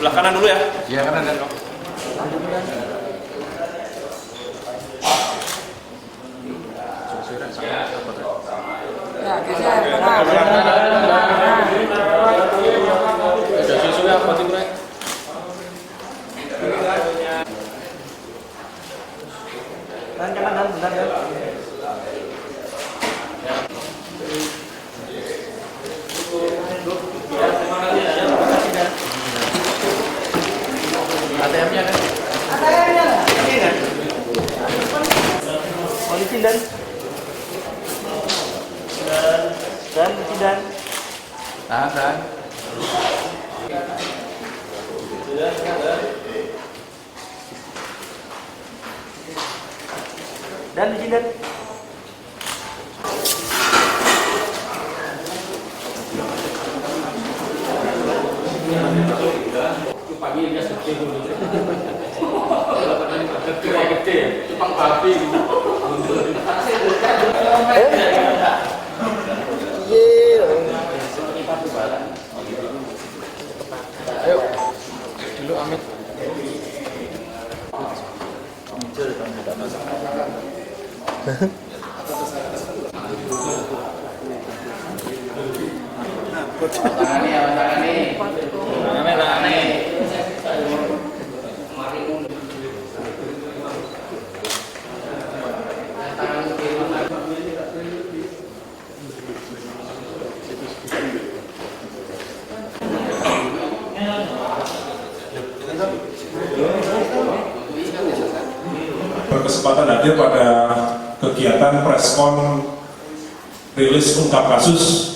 Sebelah kanan dulu ya. Iya, kanan dan ATM-nya kan? Polisi dan Tahan. dan di sini pagi dia sedih dulu. Gede, cupang babi. Ayo. Dulu Amit. Berkesempatan hadir pada kegiatan preskon rilis ungkap kasus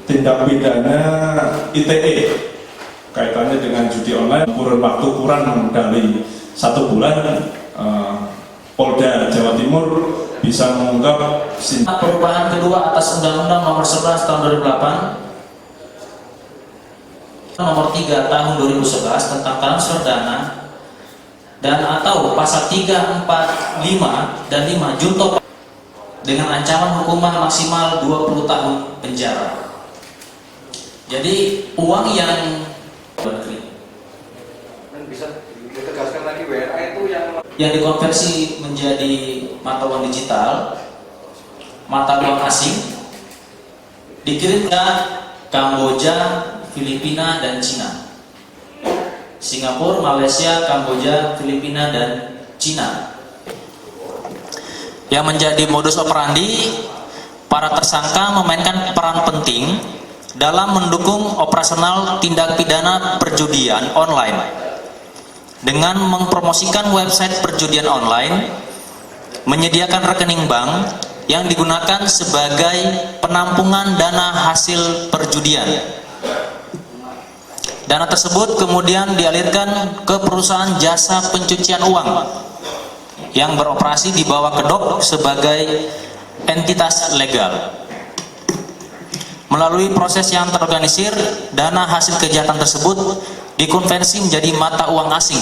tindak pidana ITE kaitannya dengan judi online. Kurun waktu kurang dari 1 bulan, Polda Jawa Timur bisa mengungkap perubahan kedua atas Undang-Undang Nomor 11 Tahun 2008, Nomor 3 Tahun 2011 tentang transfer dana dan atau pasal 3, 4, 5 dan 5 junto dengan ancaman hukuman maksimal 20 tahun penjara. Jadi uang yang Bisa ditegaskan lagi WNA itu yang dikonversi menjadi mata uang digital, mata uang asing, dikirim ke Kamboja, Filipina, dan Cina. Singapura, Malaysia, Kamboja, Filipina, dan Cina. Yang menjadi modus operandi, para tersangka memainkan peran penting dalam mendukung operasional tindak pidana perjudian online dengan mempromosikan website perjudian online, menyediakan rekening bank yang digunakan sebagai penampungan dana hasil perjudian. Dana tersebut kemudian dialirkan ke perusahaan jasa pencucian uang yang beroperasi di bawah kedok sebagai entitas legal. Melalui proses yang terorganisir, dana hasil kejahatan tersebut dikonversi menjadi mata uang asing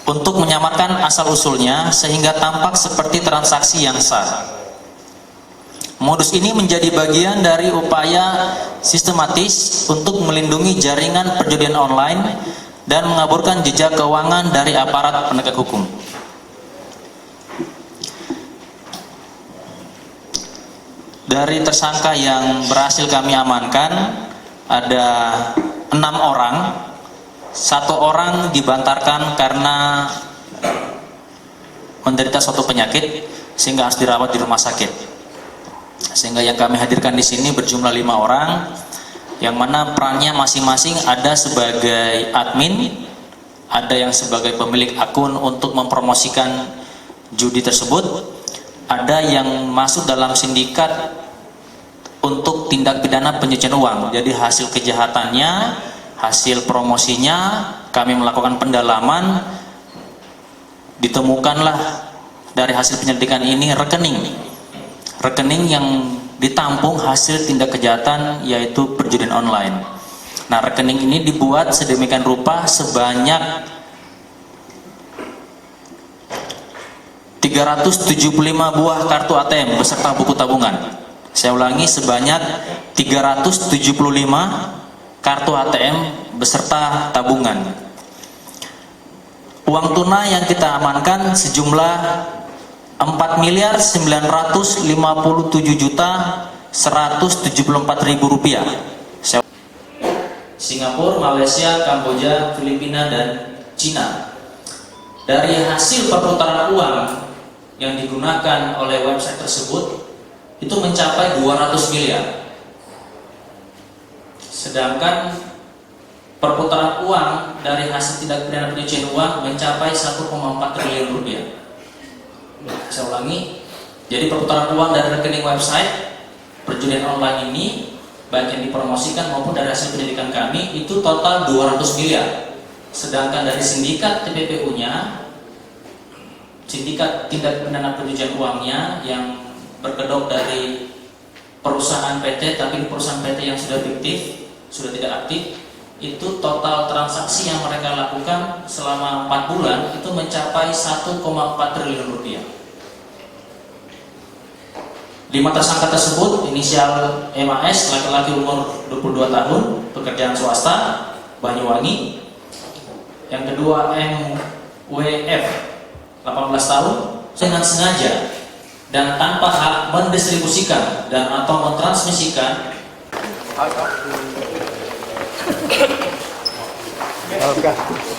untuk menyamarkan asal-usulnya sehingga tampak seperti transaksi yang sah. Modus ini menjadi bagian dari upaya sistematis untuk melindungi jaringan perjudian online dan mengaburkan jejak keuangan dari aparat penegak hukum. Dari tersangka yang berhasil kami amankan ada 6 orang, 1 orang dibantarkan karena menderita suatu penyakit sehingga harus dirawat di rumah sakit. Sehingga yang kami hadirkan di sini berjumlah 5 orang, yang mana perannya masing-masing ada sebagai admin, ada yang sebagai pemilik akun untuk mempromosikan judi tersebut, ada yang masuk dalam sindikat untuk tindak pidana pencucian uang. Jadi hasil kejahatannya, hasil promosinya, kami melakukan pendalaman, ditemukanlah dari hasil penyelidikan ini rekening yang ditampung hasil tindak kejahatan, yaitu perjudian online. Nah, rekening ini dibuat sedemikian rupa sebanyak 375 buah kartu ATM beserta buku tabungan. Saya Saya ulangi, sebanyak 375 kartu ATM beserta tabungan. Uang tunai yang kita amankan sejumlah 4.957.174.000 rupiah. Singapura, Malaysia, Kamboja, Filipina, dan Cina. Dari hasil perputaran uang yang digunakan oleh website tersebut itu mencapai 200 miliar. Sedangkan perputaran uang dari hasil tindak pidana pencucian uang mencapai 1,4 triliun rupiah. Saya ulangi, jadi perputaran uang dari rekening website perjudian online ini, baik yang dipromosikan maupun dari hasil pendidikan kami, itu total 200 miliar. Sedangkan dari sindikat TPPU-nya, sindikat tindak pidana pencucian uangnya yang berkedok dari perusahaan PT, tapi perusahaan PT yang sudah fiktif, sudah tidak aktif, itu total transaksi yang mereka lakukan selama 4 bulan itu mencapai 1,4 triliun rupiah. 5 tersangka tersebut inisial MAS, laki-laki umur 22 tahun, pekerjaan swasta, Banyuwangi. Yang kedua MWF, 18 tahun, dengan sengaja dan tanpa hak mendistribusikan dan atau mentransmisikan Oke.